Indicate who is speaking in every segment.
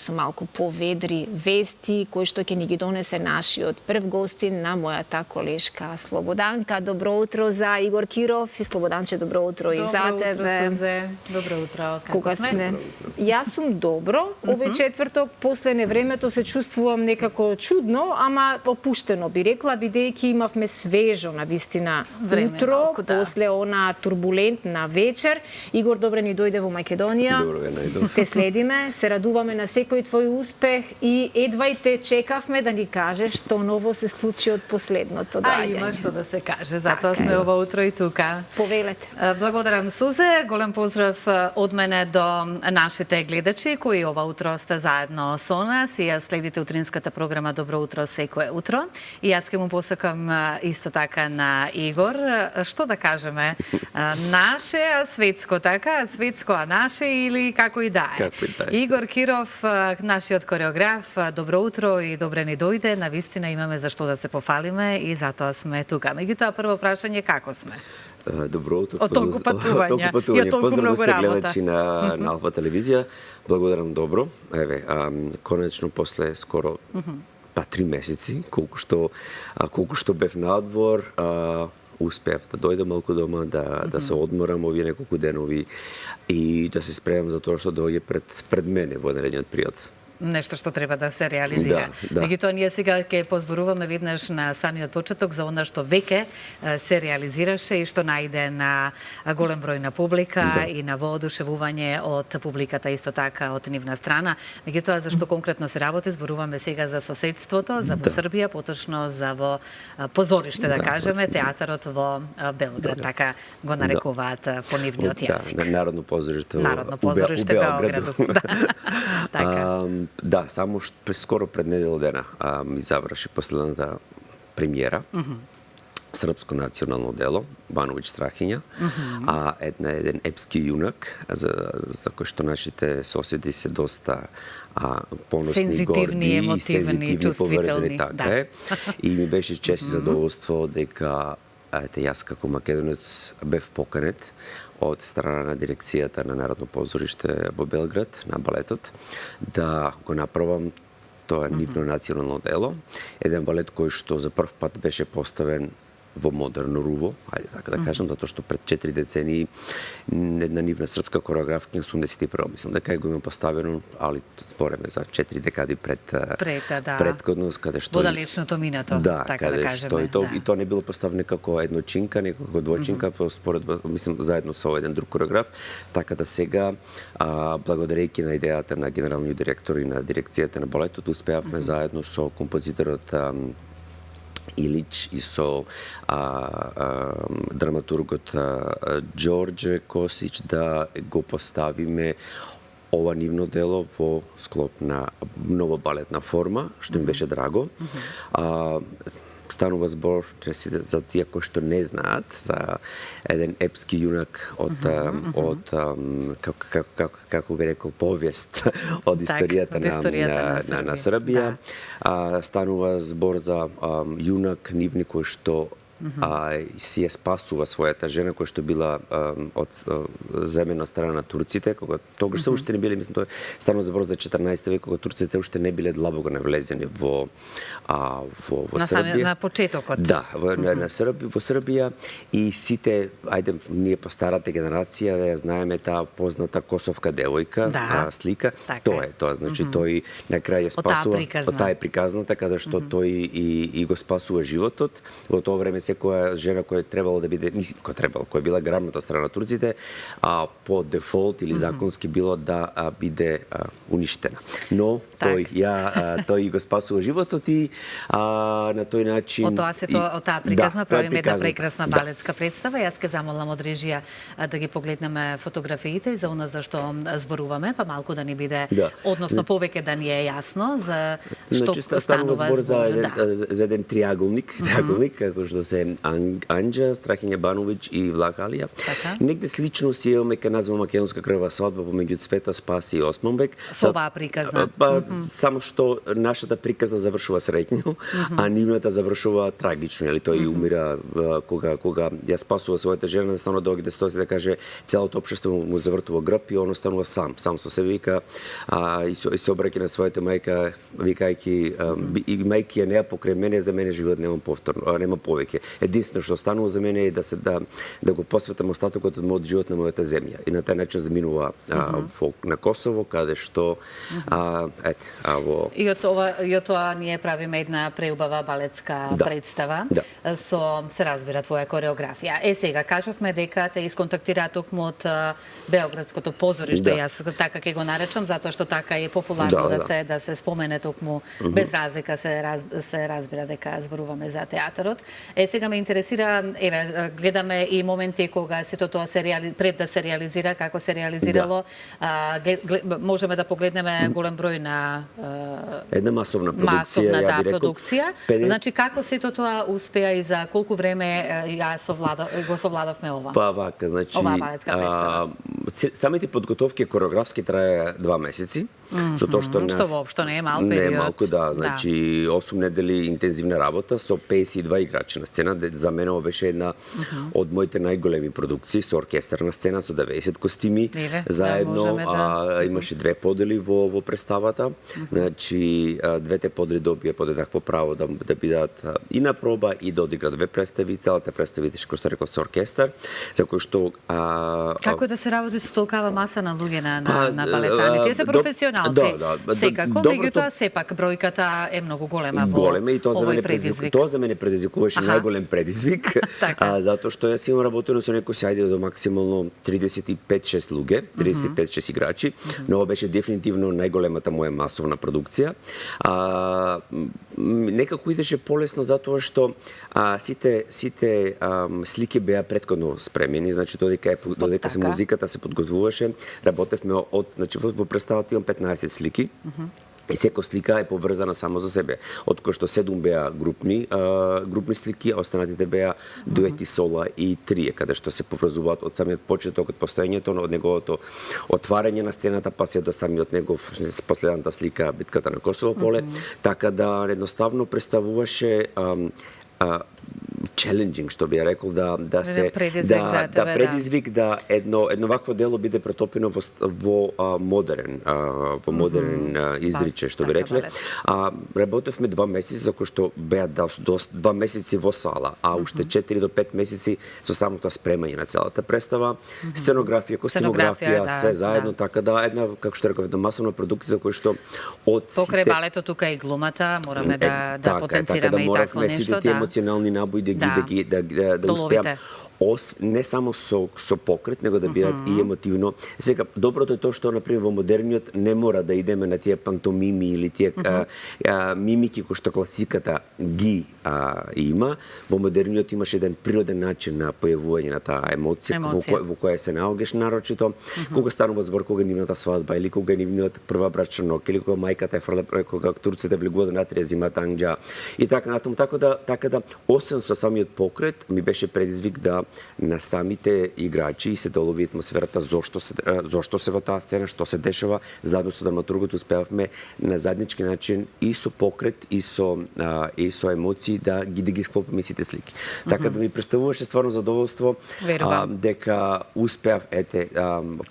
Speaker 1: со малку поведри вести, кои што ќе ни ги донесе нашиот прв гостин на мојата колешка Слободанка. Добро утро за Игор Киров и Слободанче, добро утро и за тебе.
Speaker 2: Добро утро, Сузе. Добро утро.
Speaker 1: Кога сме? Јас сум добро. Овој четврток, после невремето, се чувствувам некако чудно, ама опуштено би рекла, бидејќи имавме свежо на вистина утро, после она турбулентна вечер. Игор, добре ни дојде во Македонија.
Speaker 3: Добро ве најдов.
Speaker 1: Те следиме, се радуваме на секој твој успех и едва и те чекавме да ни кажеш што ново се случи од последното доаѓање.
Speaker 2: Има што да се каже, затоа сме ова утро и тука.
Speaker 1: Повелете.
Speaker 2: Благодарам, Сузе. Голем поздрав од мене до нашите гледачи кои ова утро сте заедно со нас и ја следите утринската програма Добро утро секое утро. И јас ќе му посакам исто така на Игор. Што да кажеме? Наше, а светско, така? Светско, а наше или како и да е? Игор Киров, нашиот кореограф, добро утро и добре ни дојде. Навистина имаме за што да се пофалиме и затоа сме тука. Меѓутоа, прво прашање, како сме?
Speaker 3: Добро утро.
Speaker 2: Од толку патување.
Speaker 3: Поздрав сте гледачи на Алфа телевизија. Благодарам добро. Еве, конечно после скоро 3 месеци, колку што бев надвор, успеав да дојдам малку дома, да се одморам овие неколку денови и да се спремам за тоа што доаѓа пред мене во наредниот период.
Speaker 2: Нешто што треба да се реализира. Меѓутоа, ние сега ќе позборуваме веднаш на самиот почеток за она што веќе се реализираше и што најде на голем број на публика и на воодушевување од публиката исто така од нивна страна. Меѓутоа, за што конкретно се работи, зборуваме сега за соседството, за во Србија, поточно за во позориште, да кажеме, театарот во Белград, така го нарекуваат по нивниот јазик.
Speaker 3: Народно позориште
Speaker 2: у Белграду.
Speaker 3: Да, само скоро пред недела дена ми заврши последната премиера. Српско национално дело, Бановиќ Страхиња, еден епски јунак, за кој што нашите соседи се доста поносни, горди и сензитивни, поврзани, така е. И ми беше чест и задоволство дека јас како македонец бев поканет од страна на дирекцијата на Народно позориште во Белград, на балетот, да го направам тоа нивно национално дело. Еден балет кој што за прв пат беше поставен во модерно руво, ајде така да кажам, затоа што пред 4 децении една нивна српска кореографка на 81. Мислам дека го има поставено, али спореме за 4 декади предходност, каде што
Speaker 2: во далечното минато, така да кажеме.
Speaker 3: И тоа не било поставено како едночинка, неко како двојчинка, мислам заедно со еден друг кореограф, така да сега благодарејќи на идејата на генералниот директор и на дирекцијата на балетот успеавме заедно со композиторот Илич и со драматургот Ѓорđe Косиќ да го поставиме ова нивно дело во склоп на нова балетна форма, што им беше драго. Станува збор за тие кои што не знаат, за еден епски јунак од како би рекол, повест од историјата на Србија. Станува збор за јунак нивни кој што си ја спасува својата жена која што била земена од страна на турците, кога тогаш се уште не биле, мислам, тоа станува збор за 14 век, кога турците уште не биле длабоко навлезени во Србија.
Speaker 2: На почетокот.
Speaker 3: Да, во Србија и сите, ајде, ние по старата генерација ја знаеме таа позната косовка девојка, слика, тоа, значи тој на крај ја спасува, таа е приказната, каде што тој и го спасува животот. Во тоа време секоја жена која требало да биде, која била грабната од страна на турците, по дефолт или законски било да биде уништена. Но тој го спасува животот и на тој начин...
Speaker 2: Од таа приказна правиме една прекрасна балетска представа. Јас ке замолам од режија да ги погледнеме фотографиите и за она за што зборуваме, па малку да ни биде, односно повеќе да ни е јасно за што станува збор.
Speaker 3: За еден триаголник, како што се сме Анџа, Страхиња Бановиќ и Влах Алија. Негде слично си имаме ке назва Македонска крва свадба помеѓу Цвета Спаси и Османбек.
Speaker 2: Со оваа приказна.
Speaker 3: Само што нашата приказна завршува среќно, а нивната завршува трагично. Тој умира кога ја спасува својата жена, станува доаѓа да стои да каже целото општество му завртува грб и он останува сам со себе вика и се обраќа на својата мајка викајќи и мајки ја неа покрај мене, за мене живот нема повторно, нема повеќе. Единствено што останува за мене е да го посветам остатокот од мојот живот на мојата земја. И на тај начин заминува на Косово, каде што
Speaker 2: И од тоа ние правиме една преубава балетска представа со се разбира твоја кореографија. Сега кажавме дека те исконтактира токму од Београдското позориште, јас така ќе го наречам, затоа што така е популарно да се спомене токму без разлика се разбира дека зборуваме за театарот. Сега ме интересира, гледаме и моменти кога сето тоа пред да се реализира, како се реализирало, можеме да погледнеме голем број на
Speaker 3: една масовна продукција.
Speaker 2: Значи како сето тоа успеа и за колку време го совладавме ова?
Speaker 3: Па вака, значи самите подготовки кореографски трае 2 месеци. Со тоа што
Speaker 2: воопшто не е мал период.
Speaker 3: Не е малку, значи 8 недели интензивна работа со 52 играчи на сцена. За мене ова беше една од моите најголеми продукции со оркестарна сцена со 90 костими заедно. Имаше 2 подели во представата. Значи двете подели добија подеднакво право да бидат и на проба и да одиграат 2 представи. Целата представа кој што реков со оркестар, за кој што
Speaker 2: како да се работи со толкава маса на луѓе на балетани? Тие се професионални. Секако, меѓутоа сепак бројката е многу голема во овој предизвик.
Speaker 3: Тоа за мене предизвикуваше најголем предизвик, затоа што јас имам работено со некој ајде до максимално 35-6 луѓе, 35-6 играчи, но ова беше дефинитивно најголемата моја масовна продукција. Некако идеше полесно затоа што сите слики беа претходно спремени, значи додека се музиката се подготвуваше, работевме во представата имам 15 слики. И секоја слика е поврзана само за себе. Од кој што 7 беа групни слики, а останатите беа дуети, сола и трие, каде што се поврзуваат од самиот почеток, од постоењето, од неговото отварање на сцената, па се до самиот негов последната слика, битката на Косово поле. Така да едноставно представуваше challenging, што би рекол, предизвик да едно вакво дело биде претопено во модерен издриче, што би рекле. Работевме 2 месеци, за кои што беа 2 месеци во сала, а уште 4 до 5 месеци со самото спремање на целата представа, сценографија, костимографија, све заедно, така да една, како што реков, една масовна продукција за кој што од сите...
Speaker 2: Покрај балето тука и глумата, мораме да потенцираме и такво нешто.
Speaker 3: Сите тие емоционални набои да успеам не само со покрет, него да бидат и емотивно. Сега, доброто е тоа што, например, во модерниот не мора да идеме на тие пантомими или тие мимики кои што класиката ги има. Во модерниот имаше еден природен начин на појавување на таа емоција во која се наоѓаш, нарочито кога станува збор, кога нивната свадба или кога нивниот прва брачна ног или кога мајката е фрла, кога турците влегуваат на натрија зимат Анџа и така натаму. Така да, освен со самиот покрет, ми беше предизвик да на самите играчи и се долови атмосферата зошто се во таа сцена, што се дешава, заедно со драматургот успеавме на заеднички начин и со покрет и со емоции да ги склопиме сите слики. Така да ми представуваше стварно задоволство дека успеав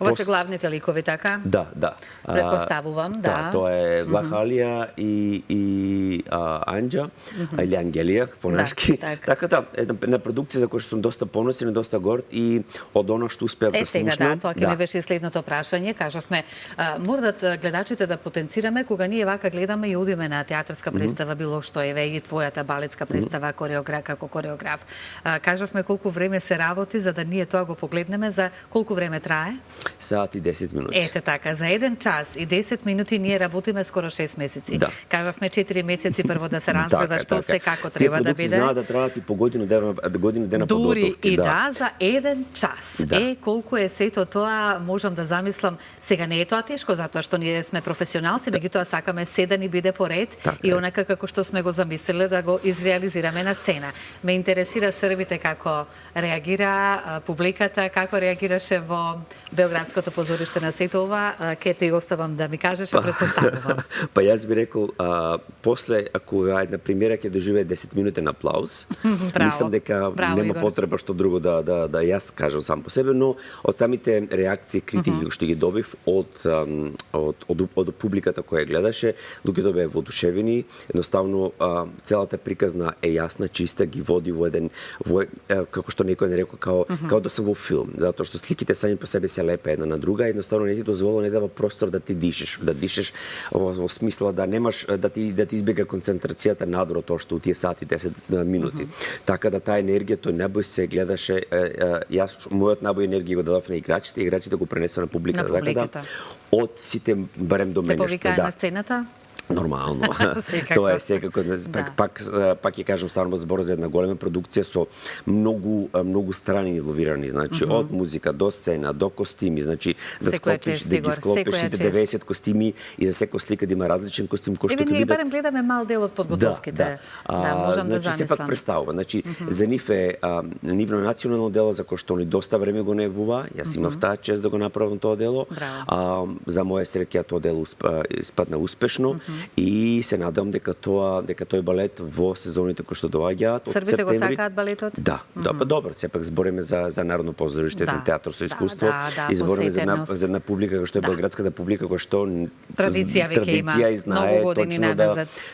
Speaker 2: Ова се главните ликови, така?
Speaker 3: Да.
Speaker 2: Предпоставувам, да.
Speaker 3: Тоа е Влах Алија и Анџа, или Ангелија, понашки. Така да, една продукција за која сум доста поносен и доста горд и од оно што успеав да слушнам.
Speaker 2: Тоа ќе ми беше следното прашање. Кажавме, морат гледачите да потенцираме кога ние вака гледаме и одиме на театарска представа, било што е и твојата балетска представа како кореограф. Кажавме колку време се работи за да ние тоа го погледнеме, за колку време трае?
Speaker 3: Саат и 10 минути.
Speaker 2: Ете така, за 1 час и 10 минути ние работиме скоро 6 месеци. Кажавме 4 месеци прво да се разгледа што се како треба да биде.
Speaker 3: Тие продукти знаат да траат и по година дена подготовки.
Speaker 2: да, за еден час.
Speaker 3: Да.
Speaker 2: Колку е сето тоа, можам да замислам. Сега не е тоа тешко, затоа што ние сме професионалци, меѓутоа сакаме се да ни биде поред и онака како што сме го замислиле да го изреализираме на сцена. Ме интересира Србите како реагира, публиката, како реагираше во Белградското позориште на сето ова. Ке те оставам да ми кажеш, а предпоставувам.
Speaker 3: Па јас би рекол, после, кога една премиера ќе доживее 10-минутен аплауз, мислам дека нема потреба што друго да јас кажам сам по себе, но од самите реакции, критики што ги добив од публиката која гледаше, луѓето беа воодушевени, едноставно целата приказна е јасна, чиста, ги води во еден како што некој не рекол као да се во филм, затоа што сликите сами по себе се лепе една на друга, едноставно не ти дозволува, не дава простор да ти дишеш во смисла да немаш да ти избега концентрацијата надвор тоа што тие сати 10 минути. Така да таа енергија, тој набој се гледаше, јас мојот набој енергија го дадов на играчите го пренесува на публиката. Така да од сите барем до мене
Speaker 2: што повикаа на сцената?
Speaker 3: Нормално. Тоа е секако. Пак ќе кажам, станува збор за една голема продукција со многу страни инволвирани, значи од музика до сцена, до костими, значи да склопиш, да ги склопиш сите 90 костими и за секоја слика да има различен костим кој што ќе
Speaker 2: бидат. Ние барем гледаме мал дел од подготовките. Да, можам да замислам.
Speaker 3: Значи сепак представува. Значи за нив е нивно национално дело за кој што они доста време го невува. Јас имав таа чест да го направам тоа дело. За моја среќа тоа дело испадна успешно. И се надам дека тој балет во сезоните кои што доаѓаат од септември.
Speaker 2: Србите го сакаат балетот?
Speaker 3: Да, добро, сепак збориме за Народно позориште, театар со искуство и збориме за една публика која што е белградската публика која што традиција и знае точно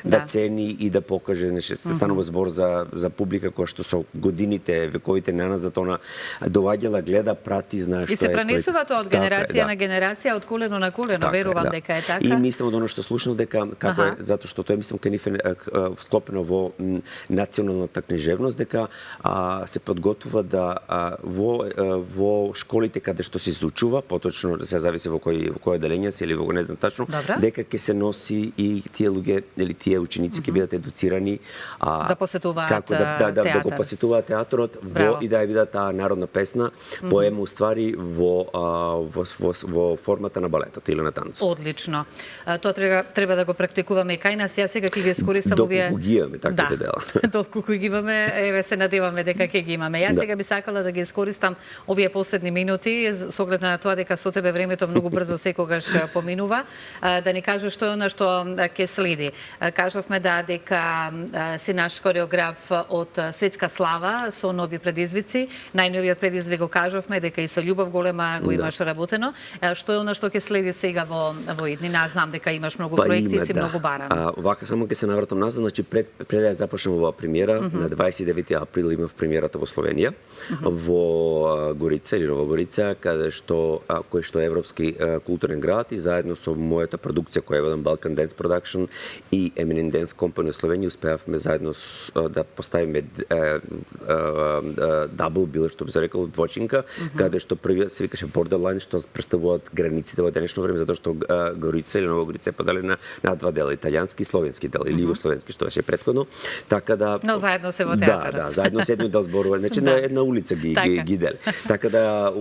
Speaker 3: да цени и да покаже, значи станува збор за публика која што со годините, вековите наназад она доаѓала, гледа, прати, знае што е.
Speaker 2: И се пренесува тоа од генерација на генерација, од колено на колено, верувам дека е така.
Speaker 3: И мислам од оно што слушнав дека како е, затоа што тоа мислам кај нив е склопено во националната книжевност, дека се подготвува да во школите каде што се изучува, поточно се зависи во кој одделение се или во не знам тачно, дека ќе се носи и тие луѓе или тие ученици ќе бидат едуцирани
Speaker 2: да посетуваат
Speaker 3: како да го посетуваат театрот и да ја видат таа народна песна, поема уствари во формата на балетот или на танцот.
Speaker 2: Одлично. Тоа треба да го практикуваме и кај нас. Јас сега ќе ги искористам овие.
Speaker 3: Доколку ги имаме таквите дела.
Speaker 2: Доколку ги имаме, еве се надеваме дека ќе ги имаме. Јас сега би сакала да ги искористам овие последни минути со оглед на тоа дека со тебе времето многу брзо секогаш поминува, да ни кажеш што е она што ќе следи. Кажавме дека си наш кореограф од светска слава со нови предизвици. Најновиот предизвик го кажавме дека и со љубов голема го имаш работено. Што е она што ќе следи сега во иднина? Знам дека имаш многу проекти и си многу баран.
Speaker 3: Вака само ќе се навратам назад, значи пред да започнем оваа премиера, на 29 април имав премиерата во Словенија, во Горица или Нова Горица, кој што е европски културен град и заедно со мојата продукција која е еден Balkan Dance Production и Eminent Dance Company во Словенија успеавме заедно да поставиме double bill, што би се рекол, двочинка, каде што првиот се викаше Borderline, што представуваат границите во денешно време, затоа што Горица или Нова Горица е поделена на два дела, италијански и словенски дел, или југословенски, што беше претходно. Така да
Speaker 2: но заедно се во театарот.
Speaker 3: Да, заедно се едно дел зборува, значи на една улица ги дели. Така да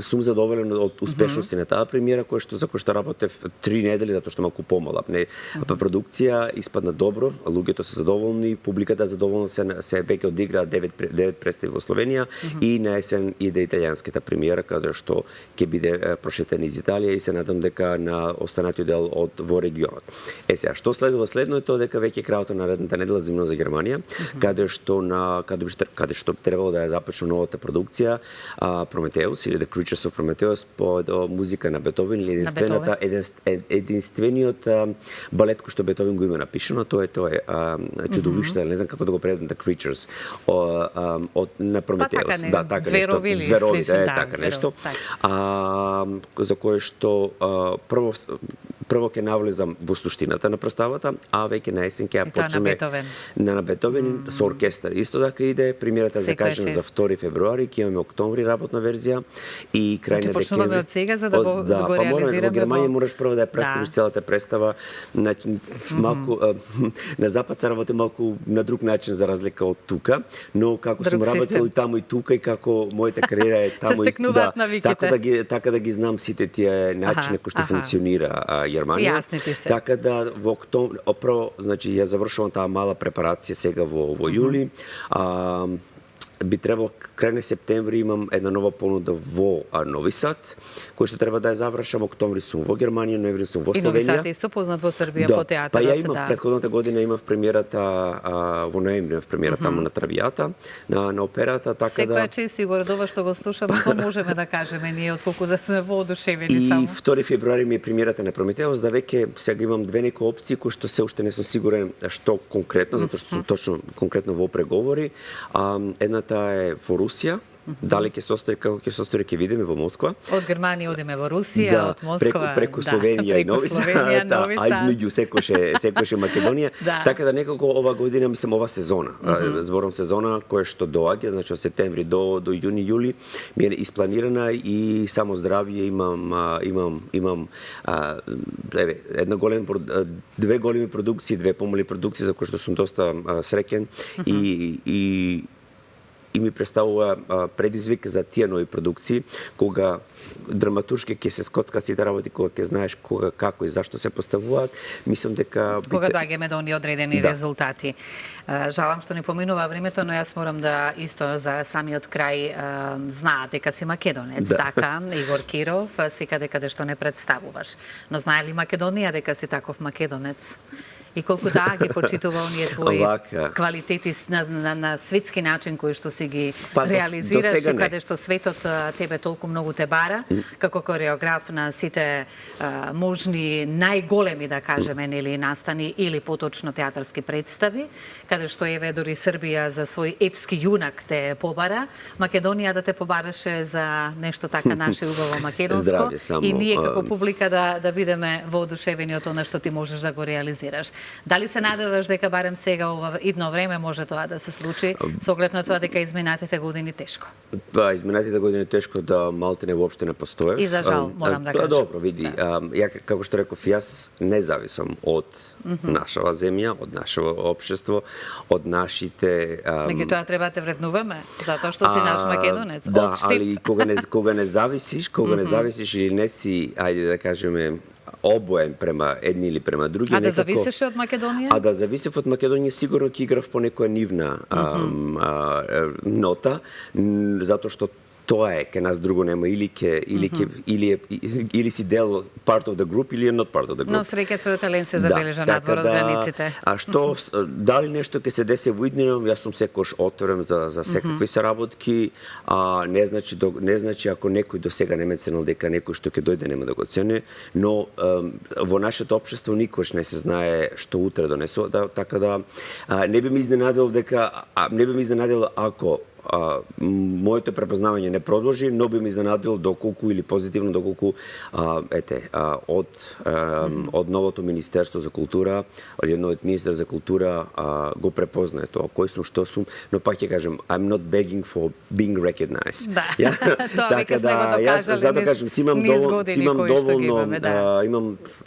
Speaker 3: сум задоволен од успешноста на таа премиера за која што работев 3 недели затоа што малку помала. Продукција испадна добро, луѓето се задоволни, публиката задоволна, се веќе одигра 9 представи во Словенија и на есен иде италијанската премиера каде што ќе биде прошетена из Италија и се надам дека на останатиот дел во регионот. Сега, што следува? Следно е тоа дека веќе крајот на наредната недела земно за Германија, каде што требало да ја започне новата продукција Прометеус или The Creatures of Prometheus по музика на Бетовен или единствениот балет кој што Бетовен го има напишано, тоа е чудовиште, не знам како да го преведам, The Creatures на Прометеус.
Speaker 2: Да, така нешто. Зверови,
Speaker 3: така нешто. За кое што прво прво ќе навлезам во суштината на представата, а веќе на есен ќе почнеме на Бетовен со оркестар. Исто така иде премиерата за кажем за 2 февруари, ќе имаме октомври работна верзија и крај на декември.
Speaker 2: Почнуваме од сега за да го реализираме.
Speaker 3: Во Германија мораш прво да ја представиш целата представа. Малку на запад се работи малку на друг начин за разлика од тука, но како сум работел и таму и тука и како мојата кариера е таму и така да ги знам сите тие начини кои што функционира Германија. Така да во октомври, прво, значи ја завршувам таа мала препарација сега во јули. Би требало крај на септември имам една нова понуда во Нови Сад, кој што треба да ја завршам. Октомври сум во Германија, ноември сум во Словенија.
Speaker 2: И Нови Сад исто познат во Србија по театарот.
Speaker 3: Па ја имав претходната година имав премиерата во ноември, имав премиерата таму на Травијата, на операта, така да.
Speaker 2: Секоја чест и горед ова што го слушаме, што можеме да кажеме ние отколку да сме воодушевени само.
Speaker 3: И 2 февруари ми е премиерата на Прометеус, да веќе сега имам две некои опции кои што се уште не сум сигурен што конкретно, затоа што сум точно конкретно во преговори. Едната е во Русија, дали ќе се остари, како ќе се остари, ќе видиме во Москва.
Speaker 2: Од Германија одиме во Русија, од Москва.
Speaker 3: Преку Словенија и Нови Сад, а измеѓу секојше Македонија. Така да некако ова година, мислам, ова сезона, зборам сезона која што доаѓа, значи од септември до јуни, јули, ми е испланирана и само здравје имам една две големи продукции, две помали продукции за кои што сум доста среќен и ми представува предизвик за тие нови продукции, кога драматуршки ќе се скоцкат сите работи, кога ќе знаеш кога, како и зашто се поставуваат. Мислам дека
Speaker 2: кога доаѓаме до оние одредени резултати. Жалам што не поминува времето, но јас морам да исто за самиот крај знаат дека си македонец, така, Игор Киров, секаде каде што не представуваш. Но знае ли Македонија дека си таков македонец? И колку ги почитува оние твои квалитети на светски начин кои што си ги реализираш и каде што светот тебе толку многу те бара, како кореограф на сите можни најголеми, да кажеме, нели, настани или поточно театарски представи, каде што еве дори Србија за свој епски јунак те побара, Македонија да те побараше за нешто така наше убаво македонско и ние како публика да бидеме воодушевени од она што ти можеш да го реализираш. Дали се надеваш дека барем сега ова идно време може тоа да се случи, со оглед на тоа дека изминатите години тешко?
Speaker 3: Изминатите години тешко да малтене воопште не постоев.
Speaker 2: И за жал, морам да кажам.
Speaker 3: Добро, види, ја како што реков, јас не зависам од нашава земја, од нашето општество, од нашите...
Speaker 2: Меѓутоа треба да те вреднуваме, затоа што си наш македонец.
Speaker 3: Да, али кога не зависиш или не си, ајде да кажеме, обоен према едни или према други.
Speaker 2: А да зависеше од Македонија?
Speaker 3: А да зависев од Македонија, сигурно ќе играв по некоја нивна нота, затоа што тоа е, ке нас друго нема, или си дел part of the group, или not part of the group.
Speaker 2: Но среќа твојот талент се забележа надвор од границите.
Speaker 3: А што, дали нешто ќе се деси во иднина, јас сум секош отворен за секакви се работки, не значи ако некој до сега не ме ценил дека некој што ќе дојде нема да го цени, но во нашето општество никош не се знае што утре донесува, така да не би ме изненадил ако моето препознавање не продолжи, но би ме изненадило доколку или позитивно доколку од новото Министерство за култура, или новиот министер за култура го препознае тоа кој сум, што сум, но пак ќе кажем I'm not begging for being recognized.
Speaker 2: Да. Тоа веќе сме го докажале.
Speaker 3: Затоа кажем, имам доволно,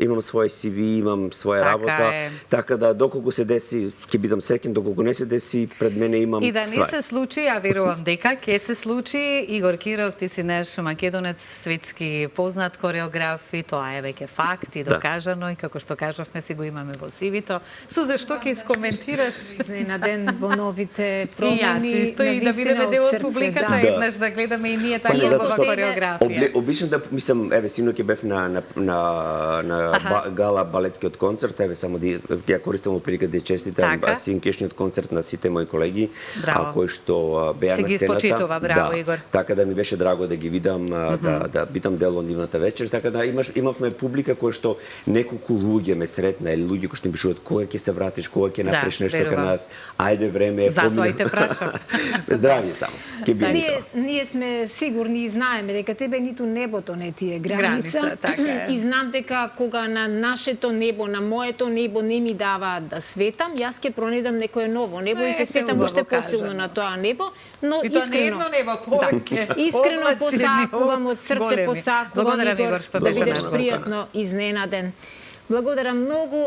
Speaker 3: имам свој CV, имам своја работа, така да доколку се деси ќе бидам среќен, доколку не се деси пред мене имам ствари.
Speaker 2: И да не се случи, верувам дека ќе се случи. Игор Киров, ти си наш македонец, светски познат кореограф и тоа е веќе факт и докажано и како што кажавме си го имаме во CV-то. Суза, што ќе искоментираш?
Speaker 1: Изненаден во новите промени.
Speaker 2: И јас исто и да бидеме дел од публиката еднаш да гледаме и ние така убава кореографија.
Speaker 3: Обичам да мислам, еве синоќ бев на гала балетскиот концерт, еве само ја користам прилика да честитам синкешниот концерт на сите мои колеги, кои што беа
Speaker 2: Се
Speaker 3: на
Speaker 2: ги
Speaker 3: сцената.
Speaker 2: испочитува, браво,
Speaker 3: да,
Speaker 2: Игор.
Speaker 3: така да ми беше драго да ги видам, да бидам дел од нивната вечер, така да имавме публика која што неколку луѓе ме сретна, или луѓе кои што ми пишуваат кога ќе се вратиш, кога ќе направиш нешто кај нас, ајде време е.
Speaker 2: Затоа и те прашав.
Speaker 3: Здрави само. Ќе би
Speaker 1: Ние сме сигурни и знаеме дека тебе ниту небото не ти е граница.
Speaker 2: така е.
Speaker 1: И знам дека кога на нашето небо, на моето небо не ми даваат да светам, јас ќе пронидам некое ново небо и ќе светам уште посилно на тоа небо, но
Speaker 4: И тоа не е
Speaker 1: искрено.
Speaker 4: едно небо, повеќе.
Speaker 1: Искрено
Speaker 4: Облаци
Speaker 1: посакувам од срце,
Speaker 4: големи.
Speaker 1: посакувам
Speaker 2: Благодарам, Игор, што
Speaker 1: да
Speaker 2: беше
Speaker 1: бидеш
Speaker 2: на
Speaker 1: пријатно изненаден. Благодарам многу.